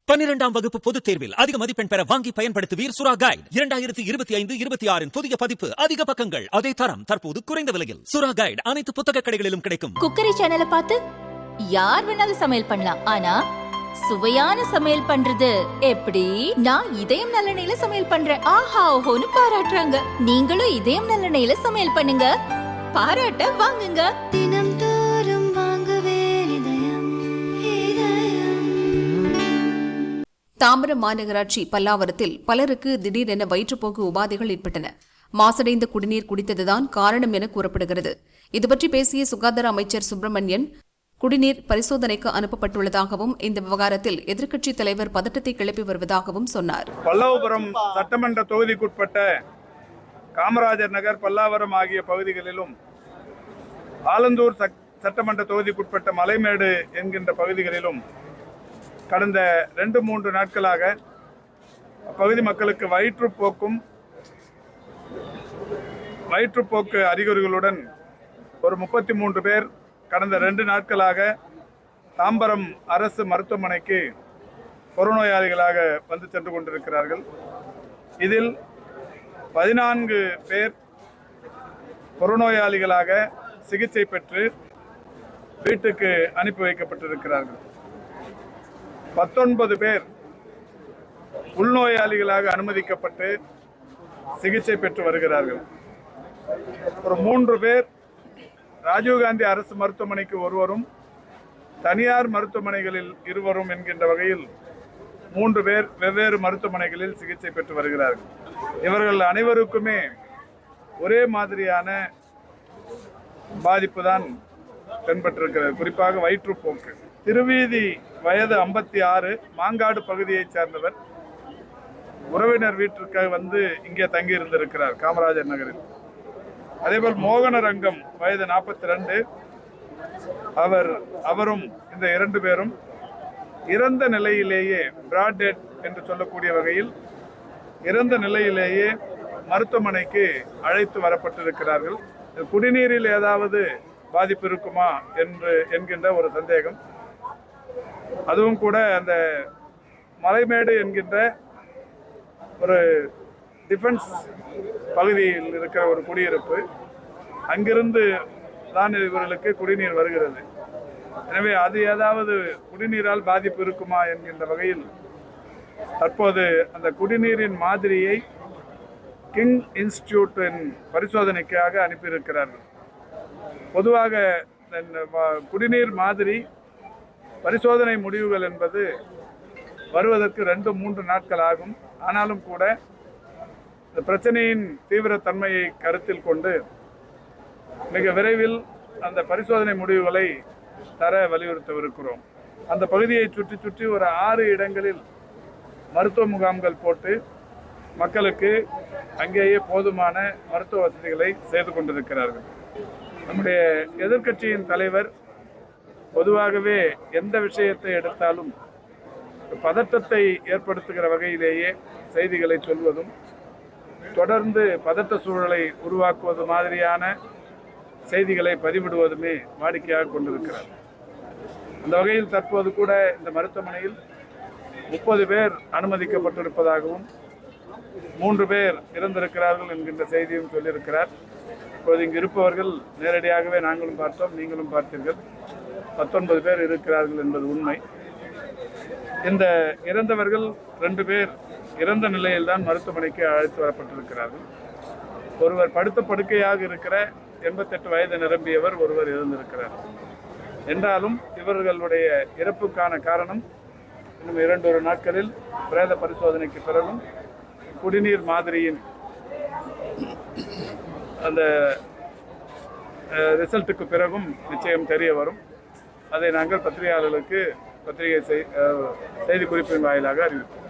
12ஆம் வகுப்பு பொதுத் தேர்வில் அதிக மதிப்பெண் பெற வாங்கி பயன்படுத்துவீர் சுறா கைடு 2025-26 புதிய பதிப்பு. அதிக பக்கங்கள், அதே தரம், தற்போது குறைந்த விலையில். சுறா கைடு அனைத்து புத்தக கடைகளிலும் கிடைக்கும். குக்கரி சேனலை பார்த்து யார் வேணாலும் சமையல் பண்ணலாம். ஆனா சுவையான சமையல் பண்றது எப்படி? நான் இதயம் நல்லெண்ணெயில சமையல் பண்றேன். ஆஹா ஓஹோன்னு பாராட்டுறாங்க. நீங்களும் இதயம் நல்லெண்ணெயில சமையல் பண்ணுங்க, பாராட்ட வாங்குங்க. தினம் தோறும் வாங்குவே இதயம். தாம்பரம் மாநகராட்சி பல்லாவரத்தில் பலருக்கு திடீரென வயிற்றுப்போக்கு உபாதைகள் ஏற்பட்டன. மாசடைந்த குடிநீர் குடித்ததுதான் காரணம் என கூறப்படுகிறது. இதுபற்றி பேசிய சுகாதார அமைச்சர் சுப்பிரமணியன், குடிநீர் பரிசோதனைக்கு அனுப்பப்பட்டுள்ளதாகவும் இந்த விவகாரத்தில் எதிர்க்கட்சித் தலைவர் பதட்டத்தை கிளப்பி வருவதாகவும் சொன்னார். பல்லாவரம் சட்டமன்ற தொகுதிக்குட்பட்ட காமராஜர் நகர், பல்லாவரம் ஆகிய பகுதிகளிலும், ஆலந்தூர் சட்டமன்ற தொகுதிக்குட்பட்ட மலைமேடு என்கின்ற பகுதிகளிலும் கடந்த 2-3 நாட்களாக அப்பகுதி மக்களுக்கு வயிற்றுப்போக்கு அறிகுறிகளுடன் ஒரு 33 பேர் கடந்த 2 நாட்களாக தாம்பரம் அரசு மருத்துவமனைக்கு புறநோயாளிகளாக வந்து சென்று கொண்டிருக்கிறார்கள். இதில் 14 பேர் புறநோயாளிகளாக சிகிச்சை பெற்று வீட்டுக்கு அனுப்பி வைக்கப்பட்டிருக்கிறார்கள். 19 பேர் உள்நோயாளிகளாக அனுமதிக்கப்பட்டு சிகிச்சை பெற்று வருகிறார்கள். ஒரு 3 பேர் ராஜீவ்காந்தி அரசு மருத்துவமனைக்கு ஒருவரும், தனியார் மருத்துவமனைகளில் 2 என்கின்ற வகையில் 3 பேர் வெவ்வேறு மருத்துவமனைகளில் சிகிச்சை பெற்று வருகிறார்கள். இவர்கள் அனைவருக்குமே ஒரே மாதிரியான பாதிப்பு தான் தென்பட்டிருக்கிறது. குறிப்பாக வயிற்றுப்போக்கு. திருவீதி வயது 56, மாங்காடு பகுதியைச் சேர்ந்தவர். உறவினர் வீட்டிற்காக வந்து இங்கே தங்கி இருந்திருக்கிறார் காமராஜர் நகரில். அதேபோல் மோகனரங்கம் வயது 42, அவரும் இந்த 2 பேரும் இறந்த நிலையிலேயே, பிராட் டெட் என்று சொல்லக்கூடிய வகையில் இறந்த நிலையிலேயே மருத்துவமனைக்கு அழைத்து வரப்பட்டிருக்கிறார்கள். குடிநீரில் ஏதாவது பாதிப்பு இருக்குமா என்கின்ற ஒரு சந்தேகம். அதுவும் கூட அந்த மலைமேடு என்கின்ற ஒரு டிஃபென்ஸ் பகுதியில் இருக்கிற ஒரு குடியிருப்பு, அங்கிருந்து தான் இவர்களுக்கு குடிநீர் வருகிறது. எனவே அது ஏதாவது குடிநீரால் பாதிப்பு இருக்குமா என்கின்ற வகையில் தற்போது அந்த குடிநீரின் மாதிரியை கிங் இன்ஸ்டிடியூட்டின் பரிசோதனைக்காக அனுப்பியிருக்கிறார்கள். பொதுவாக குடிநீர் மாதிரி பரிசோதனை முடிவுகள் என்பது வருவதற்கு 2-3 நாட்கள் ஆகும். ஆனாலும் கூட இந்த பிரச்சனையின் தீவிரத்தன்மையை கருத்தில் கொண்டு மிக விரைவில் அந்த பரிசோதனை முடிவுகளை தர வலியுறுத்தவிருக்கிறோம். அந்த பகுதியை சுற்றி ஒரு 6 இடங்களில் மருத்துவ முகாம்கள் போட்டு மக்களுக்கு அங்கேயே போதுமான மருத்துவ வசதிகளை செய்து கொண்டிருக்கிறார்கள். நம்முடைய எதிர்க்கட்சியின் தலைவர் பொதுவாகவே எந்த விஷயத்தை எடுத்தாலும் பதட்டத்தை ஏற்படுத்துகிற வகையிலேயே செய்திகளை சொல்வதும், தொடர்ந்து பதட்ட சூழலை உருவாக்குவது மாதிரியான செய்திகளை பதிவிடுவதுமே வாடிக்கையாக கொண்டிருக்கிறார். அந்த வகையில் தற்போது கூட இந்த மருத்துவமனையில் 30 பேர் அனுமதிக்கப்பட்டிருப்பதாகவும் 3 பேர் இறந்திருக்கிறார்கள் என்கின்ற செய்தியும் சொல்லியிருக்கிறார். இப்போது இங்கு இருப்பவர்கள் நேரடியாகவே நாங்களும் பார்த்தோம், நீங்களும் பார்த்தீர்கள். 19 பேர் இருக்கிறார்கள் என்பது உண்மை. இந்த இறந்தவர்கள் 2 பேர் இறந்த நிலையில் தான் மருத்துவமனைக்கு அழைத்து வரப்பட்டிருக்கிறார்கள். ஒருவர் படுத்த படுக்கையாக இருக்கிற 88 வயது நிரம்பியவர் ஒருவர் இறந்திருக்கிறார். என்றாலும் இவர்களுடைய இறப்புக்கான காரணம் இன்னும் 2 நாட்களில் பிரேத பரிசோதனைக்கு பிறகும் குடிநீர் மாதிரியின் அந்த ரிசல்ட்டுக்கு பிறகும் நிச்சயம் தெரிய வரும். அதை நாங்கள் பத்திரிகையாளர்களுக்கு செய்தி குறிப்பின் வாயிலாக அறிவிப்போம்.